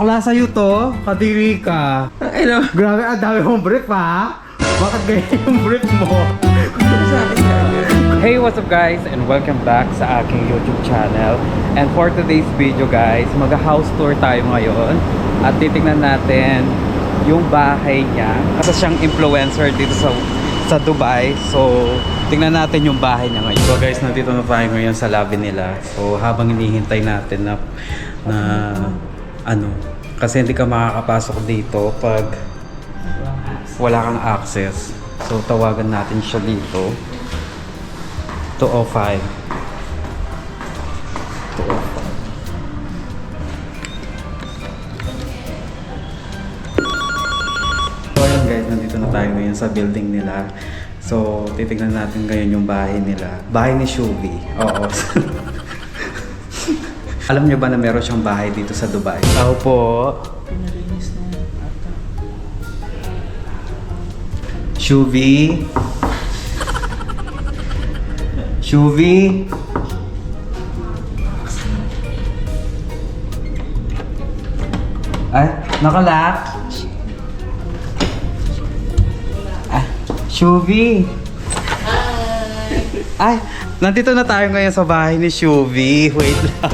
Bakla sa'yo to, kadiri ka. Ano? Grabe, ang dami mong brief ha? Bakit ganyan yung brief mo? Hey, what's up guys? And welcome back sa aking YouTube channel. And for today's video guys, mag-house tour tayo ngayon. At titignan natin yung bahay niya. Kasi siyang influencer dito sa Dubai. So, tingnan natin yung bahay niya ngayon. So guys, nandito na tayo ngayon sa lobby nila. So, habang hinihintay natin na kasi hindi ka makakapasok dito pag wala kang access. So tawagan natin siya dito. 205. 205. So ayan guys, nandito na tayo ngayon sa building nila. So titignan natin ngayon yung bahay nila. Bahay ni Shuvi. Oo. Alam niyo ba na meron siyang bahay dito sa Dubai? Oo po. Pinalinis na ata. Shuvi? Shuvi? Ay, nakalak? Ah, Shuvi? Ay, nandito na tayo ngayon sa bahay ni Shuvi. Wait lang.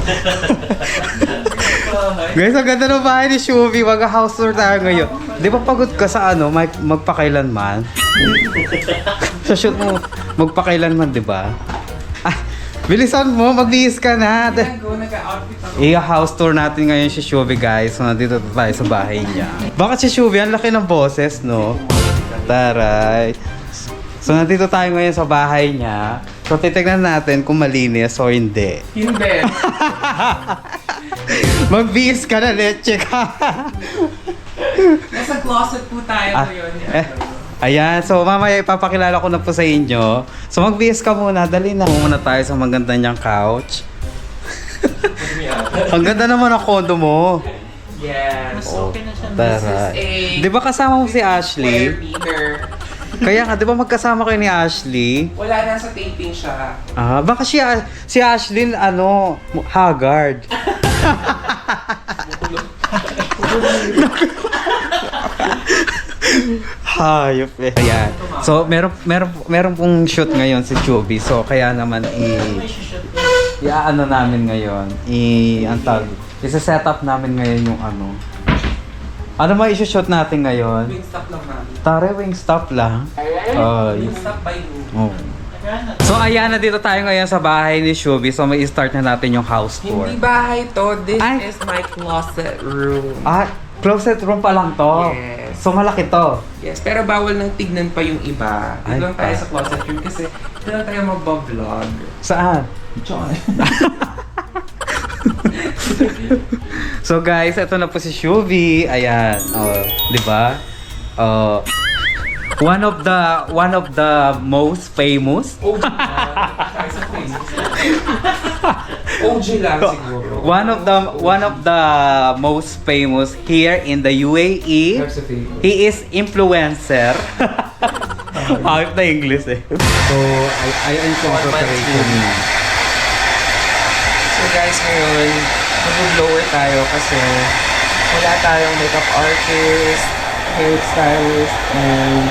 Guys, ang ganda ng bahay ni Shuvi. Mag-house tour tayo ngayon. Di ba pagod ka sa magpakailanman? Sa shoot mo, magpakailanman, di ba? Ah, bilisan mo, magbihis ka na. I-house tour natin ngayon si Shuvi, guys. So, nandito tayo sa bahay niya. Bakit si Shuvi? Ang laki ng boses, no? Taray. So, nandito tayo ngayon sa bahay niya. So, titignan natin kung malinis o hindi. Hindi. Magbihis ka na, leche ka. Nasa closet po tayo ngayon. Ayan, so mamaya ipapakilala ko na po sa inyo. So magbihis ka muna, dali na. Muna tayo sa maganda niyang couch. Ang ganda naman ang condo mo. Yes. Oh, Okay na siya. tara. This is a Di ba kasama mo si Ashley? square meter. Kaya nga, di ba magkasama kayo ni Ashley? Wala na sa taping siya. Ah, baka si Ashley, haggard. Hayop eh. Ayan. So, meron pong shoot ngayon si Chubby. So, kaya naman i-ano namin ngayon. Isa-set up namin ngayon yung ano. Ano ba i-shoot natin ngayon? Wingstop lang namin. Tare, Wingstop lang. Wingstop by Lou. Oh. So ayan, na dito tayo ngayon sa bahay ni Shuvi. So may start na natin yung house tour. Hindi bahay to. This Ay. is my closet room. Ah, closet room pa lang to. Yes. So malaki to. Yes, pero bawal nang tignan pa yung iba. Ay, Dito lang tayo pa. sa closet room kasi dito lang tayo mag-vlog. Saan? John. So guys, ito na po si Shuvi. Ayan. Oh, 'di ba? One of the most famous. OG lang siguro. One of the most famous here in the UAE. He is influencer. Ayop na English eh. So, I incorporation. So guys, ngayon, mag-blower tayo kasi wala tayong makeup artist, hairstylist, and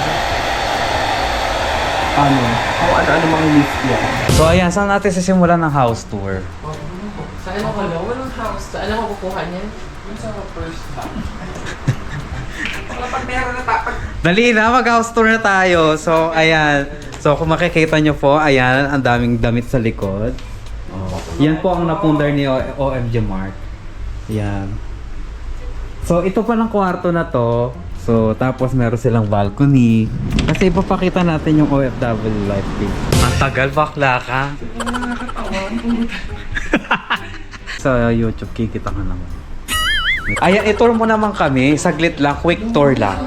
kung ano-ano mga lift yan. So, ayan. Saan natin sisimulan ng house tour? Saan ako lang? Walang house. Saan ako kukuha niyan? Yung sa first time. Pag meron na Dali na, mag-house tour na tayo. So, ayan. So, kung makikita nyo po, ayan, ang daming damit sa likod. Oh. Yan po ang napundar ni OMG Mart. Yan. So, ito pa ng kwarto na to. So, tapos meron silang balcony. Kasi ipapakita natin yung OFW life kit. Ang tagal, bakla ka. Sa YouTube, kikita ka naman. Ayan, i-tour mo naman kami. Saglit lang, quick tour lang.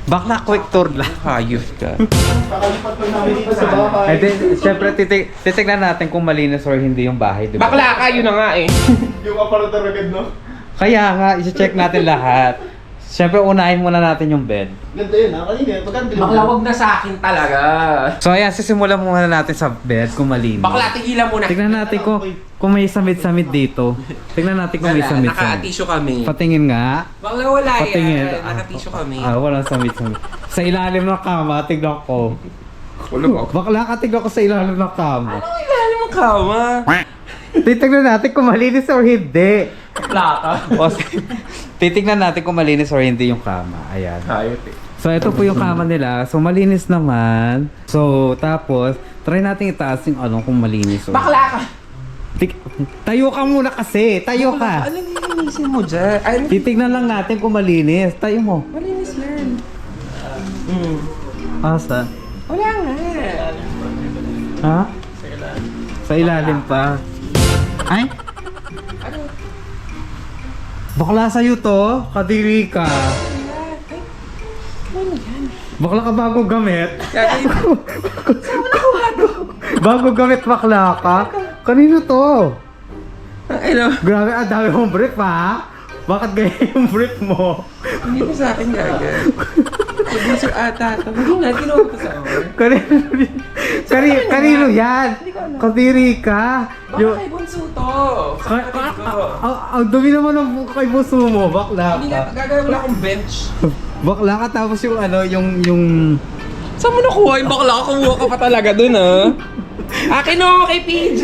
Bakla, quick tour lang. Hayop ka. And then, syempre, titignan natin kung malinis or hindi yung bahay, di ba? Bakla ka, yun na nga eh. Yung aparador agad, no? Kaya nga, i-check natin lahat. Siyempre, unahin muna natin yung bed. Ganda yun ha, kanina. Maganda yun. Bakla, wag na sa akin talaga. So, ayan, sisimulan muna natin sa bed kung malinis. Bakla, tigilan muna. Tignan natin kung may samid-samid dito. Tignan natin kung may samid-samid. Naka-tissue kami. Patingin nga. Bakla, wala Patingin. yan. Naka-tissue kami. Walang samid-samid. Sa ilalim ng kama, tignan ko. Wala ba? Bakla ka, tignan ko sa ilalim ng kama. Anong ilalim ang kama? Titignan natin kung malinis or hindi. Bakla ka. O, titignan natin kung malinis or hindi yung kama. Ayan. Hayop eh. So, ito po yung kama nila. So, malinis naman. So, tapos, try natin itaas yung kung malinis or... Bakla ka. Tayo ka muna kasi. Tayo ka. Anong nilinisin mo dyan? Ay, Titignan lang natin kung malinis. Tayo mo. malinis yan. Asa? Wala nga. Ha? Sa ilalim pa. Ay? Ano? Bakla sa'yo to. Kadiri ka. Ano yan? Bakla ka bago gamit. Gagawin mo. Bago gamit bakla ka. Kanino to? Ano? Grabe, ang dami mong brief ha? Bakit ganyan yung brief mo? Hindi ko sa akin gaga. Producer ata ito. Hindi nga, ginawa ko sa akin. Kanino yan? Kadiri ka. Baka kay Bunso to. Sa kapatid ko. Ang dumi naman ng kay buso mo, bakla Hindi ka. nga, gagawin wala akong bench. Bakla ka tapos yung... Saan mo nakuha yung bakla ka? Kumuha ka pa talaga dun ah. Akin o, kay PJ!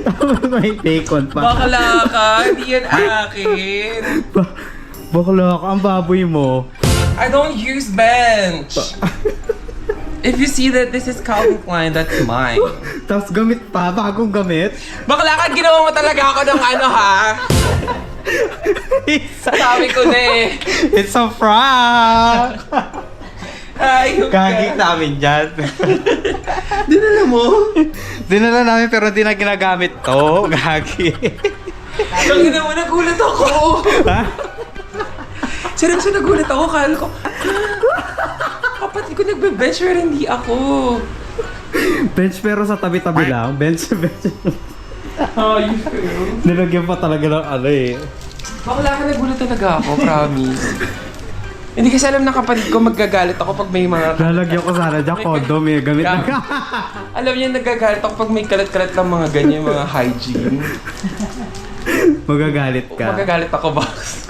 Tapos may bacon pa. Bakla ka, hindi yan akin. Bakla ka, ang baboy mo. I don't use bench. If you see that this is Calvin Klein, that's mine. Tapos gamit pa, bagong gamit. Bakla ka, ginawa mo talaga ako ng ano ha? Sabi ko na eh. It's a prank! Ay, Gagig namin dyan. dinala mo? Dinala namin pero hindi na ginagamit to. Gagi. Ang ina mo, nagulat ako. Ha? Seryoso, nagulat ako. Kala ko, kapatid ko nagbe-bench pero hindi ako. Bench pero sa tabi-tabi lang. Bench. Ayos kayo. Nilagyan pa talaga ng Bakla ka, nagulat talaga ako, promise. Hindi kasi alam na kapatid ko magagalit ako pag may mga... Lalagyan ko sana dyan condom eh. Gamit na ka. Alam niya nagagalit ako pag may kalat-kalat lang mga ganyan, mga hygiene. Magagalit ka. Magagalit ako, box.